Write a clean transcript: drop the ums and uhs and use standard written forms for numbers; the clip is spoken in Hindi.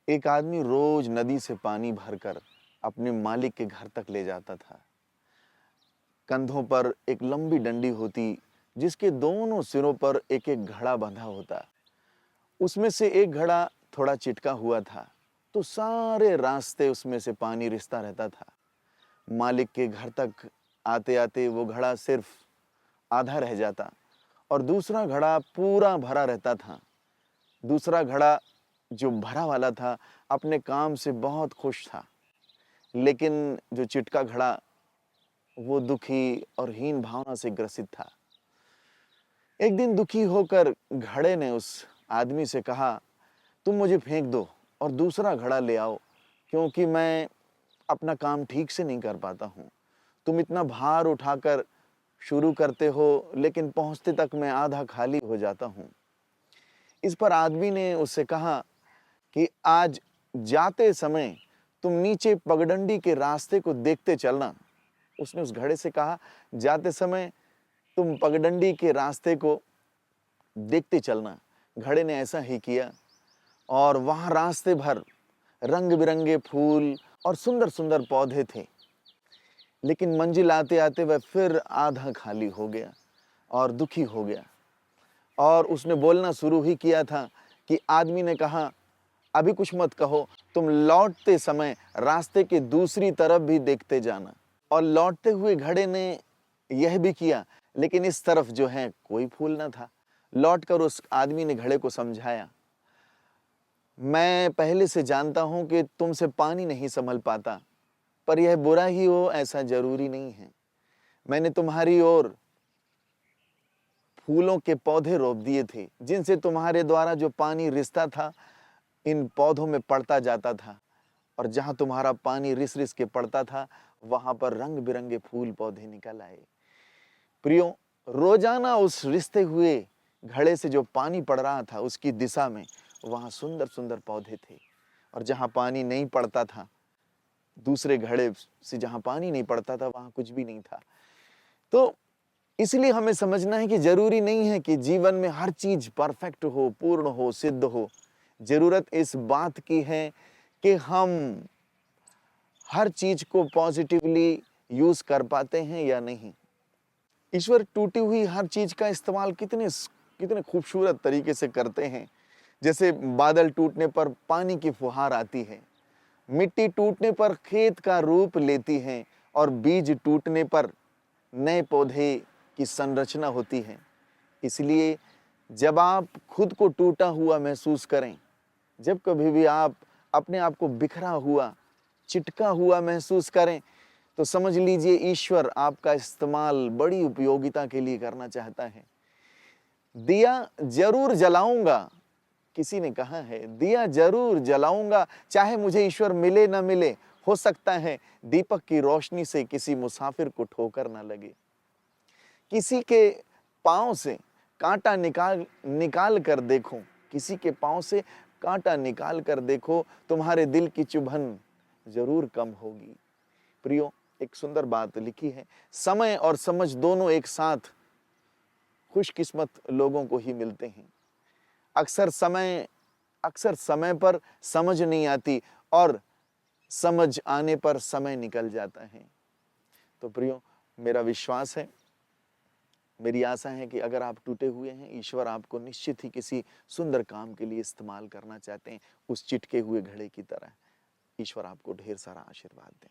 एक आदमी रोज नदी से पानी भरकर अपने मालिक के घर तक ले जाता था। कंधों पर एक लंबी डंडी होती जिसके दोनों सिरों पर एक एक घड़ा बंधा होता। उसमें से एक घड़ा थोड़ा चिटका हुआ था, तो सारे रास्ते उसमें से पानी रिसता रहता था। मालिक के घर तक आते आते वो घड़ा सिर्फ आधा रह जाता और दूसरा घड़ा पूरा भरा रहता था। दूसरा घड़ा जो भरा वाला था अपने काम से बहुत खुश था, लेकिन जो चिटका घड़ा वो दुखी और हीन भावना से ग्रसित था। एक दिन दुखी होकर घड़े ने उस आदमी से कहा, तुम मुझे फेंक दो और दूसरा घड़ा ले आओ, क्योंकि मैं अपना काम ठीक से नहीं कर पाता हूँ। तुम इतना भार उठाकर शुरू करते हो, लेकिन पहुँचते तक मैं आधा खाली हो जाता हूँ। इस पर आदमी ने उससे कहा कि आज जाते समय तुम नीचे पगडंडी के रास्ते को देखते चलना। उसने उस घड़े से कहा, जाते समय तुम पगडंडी के रास्ते को देखते चलना। घड़े ने ऐसा ही किया और वहां रास्ते भर रंग बिरंगे फूल और सुंदर सुंदर पौधे थे, लेकिन मंजिल आते आते वह फिर आधा खाली हो गया और दुखी हो गया। और उसने बोलना शुरू ही किया था कि आदमी ने कहा, अभी कुछ मत कहो, तुम लौटते समय रास्ते के दूसरी तरफ भी देखते जाना। और लौटते हुए घड़े ने यह भी किया, लेकिन इस तरफ जो है कोई फूल न था। लौटकर उस आदमी ने घड़े को समझाया, मैं पहले से जानता हूं कि तुमसे पानी नहीं संभल पाता, पर यह बुरा ही हो ऐसा जरूरी नहीं है। मैंने तुम्हारी ओर फूलों के पौधे रोप दिए थे, जिनसे तुम्हारे द्वारा जो पानी रिसता था इन पौधों में पड़ता जाता था, और जहां तुम्हारा पानी रिस रिस के पड़ता था वहां पर रंग बिरंगे फूल पौधे निकल आए। प्रियो, रोजाना उस रिसते हुए घड़े से जो पानी पड़ रहा था उसकी दिशा में वहां सुंदर सुंदर पौधे थे, और जहां पानी नहीं पड़ता था, दूसरे घड़े से जहां पानी नहीं पड़ता था वहां कुछ भी नहीं था। तो इसलिए हमें समझना है कि जरूरी नहीं है कि जीवन में हर चीज परफेक्ट हो, पूर्ण हो, सिद्ध हो। जरूरत इस बात की है कि हम हर चीज को पॉजिटिवली यूज कर पाते हैं या नहीं। ईश्वर टूटी हुई हर चीज का इस्तेमाल कितने कितने खूबसूरत तरीके से करते हैं। जैसे बादल टूटने पर पानी की फुहार आती है, मिट्टी टूटने पर खेत का रूप लेती है, और बीज टूटने पर नए पौधे की संरचना होती है। इसलिए जब आप खुद को टूटा हुआ महसूस करें, जब कभी भी आप अपने आप को बिखरा हुआ, चिटका हुआ महसूस करें, तो समझ लीजिए ईश्वर आपका इस्तेमाल बड़ी उपयोगिता के लिए करना चाहता है। दिया जरूर जलाऊंगा, किसी ने कहा है, दिया जरूर जलाऊंगा, चाहे मुझे ईश्वर मिले ना मिले। हो सकता है दीपक की रोशनी से किसी मुसाफिर को ठोकर ना लगे। किसी के पांव से कांटा निकाल निकाल कर देखो, किसी के पांव से कांटा निकाल कर देखो, तुम्हारे दिल की चुभन जरूर कम होगी। प्रियो, एक सुंदर बात लिखी है, समय और समझ दोनों एक साथ खुशकिस्मत लोगों को ही मिलते हैं। अक्सर समय पर समझ नहीं आती, और समझ आने पर समय निकल जाता है। तो प्रियो, मेरा विश्वास है, मेरी आशा है कि अगर आप टूटे हुए हैं, ईश्वर आपको निश्चित ही किसी सुंदर काम के लिए इस्तेमाल करना चाहते हैं, उस चिटके हुए घड़े की तरह। ईश्वर आपको ढेर सारा आशीर्वाद दें।